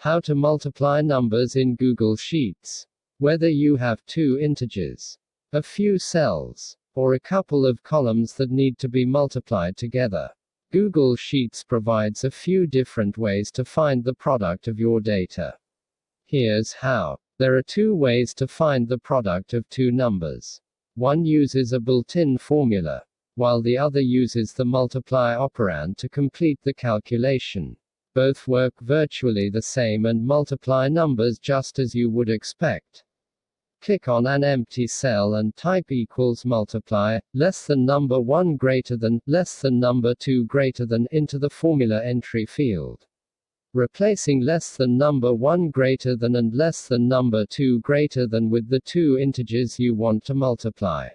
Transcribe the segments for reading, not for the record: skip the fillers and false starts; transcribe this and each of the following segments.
How to multiply numbers in Google Sheets. Whether you have two integers, a few cells, or a couple of columns that need to be multiplied together, Google Sheets provides a few different ways to find the product of your data. Here's how. There are two ways to find the product of two numbers. One uses a built-in formula, while the other uses the multiply operand to complete the calculation. Both work virtually the same and multiply numbers just as you would expect. Click on an empty cell and type equals multiply, less than number 1 greater than, less than number 2 greater than into the formula entry field. Replacing less than number 1 greater than and less than number 2 greater than with the two integers you want to multiply.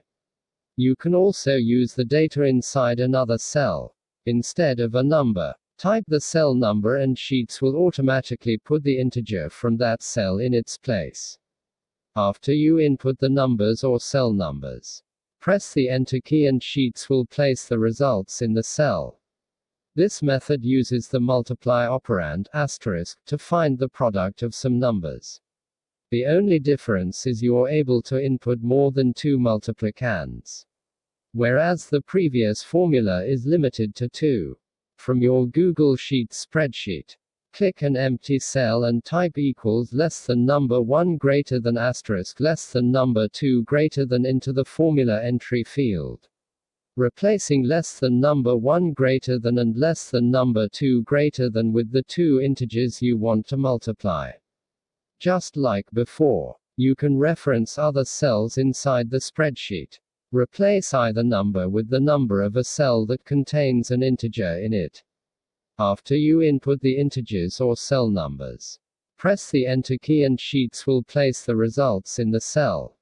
You can also use the data inside another cell. Instead of a number, type the cell number and Sheets will automatically put the integer from that cell in its place. After you input the numbers or cell numbers, press the Enter key and Sheets will place the results in the cell. This method uses the multiply operand asterisk to find the product of some numbers. The only difference is you're able to input more than two multiplicands, whereas the previous formula is limited to two. From your Google Sheets spreadsheet, click an empty cell and type equals less than number 1 greater than asterisk less than number 2 greater than into the formula entry field. Replacing less than number 1 greater than and less than number 2 greater than with the two integers you want to multiply. Just like before, you can reference other cells inside the spreadsheet. Replace either number with the number of a cell that contains an integer in it. After you input the integers or cell numbers, press the Enter key and Sheets will place the results in the cell.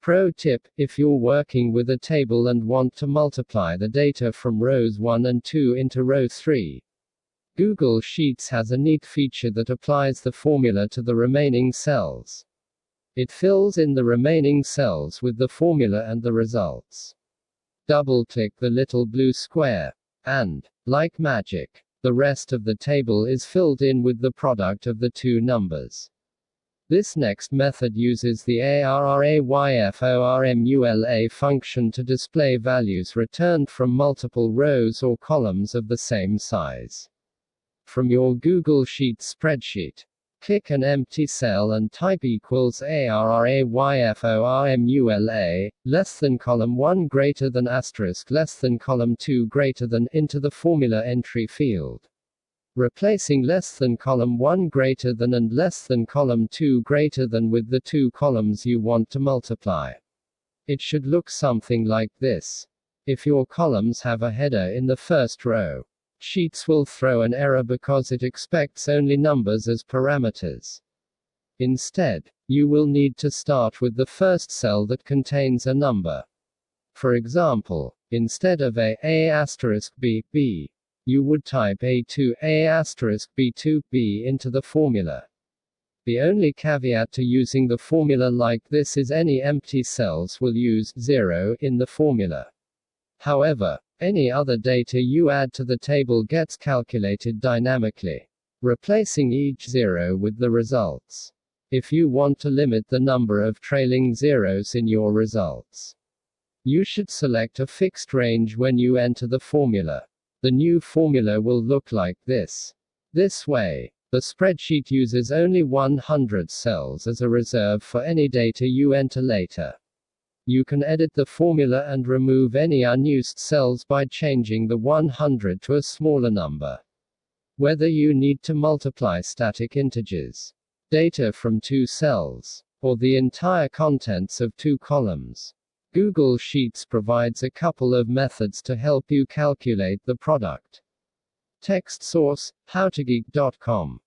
Pro tip: if you're working with a table and want to multiply the data from rows 1 and 2 into row 3, Google Sheets has a neat feature that applies the formula to the remaining cells. It fills in the remaining cells with the formula and the results. Double-click the little blue square, and, like magic, the rest of the table is filled in with the product of the two numbers. This next method uses the arrayformula function to display values returned from multiple rows or columns of the same size. From your Google Sheets spreadsheet, click an empty cell and type equals arrayformula, less than column 1 greater than asterisk less than column 2 greater than into the formula entry field. Replacing less than column 1 greater than and less than column 2 greater than with the two columns you want to multiply. It should look something like this. If your columns have a header in the first row, Sheets will throw an error because it expects only numbers as parameters. Instead, you will need to start with the first cell that contains a number. For example, instead of A asterisk B, B, you would type A2 A asterisk B2 B into the formula. The only caveat to using the formula like this is any empty cells will use 0 in the formula. However, any other data you add to the table gets calculated dynamically, replacing each 0 with the results. If you want to limit the number of trailing zeros in your results, you should select a fixed range when you enter the formula. The new formula will look like this. This way, the spreadsheet uses only 100 cells as a reserve for any data you enter later. You can edit the formula and remove any unused cells by changing the 100 to a smaller number. Whether you need to multiply static integers, data from two cells, or the entire contents of two columns, Google Sheets provides a couple of methods to help you calculate the product. Text source: howtogeek.com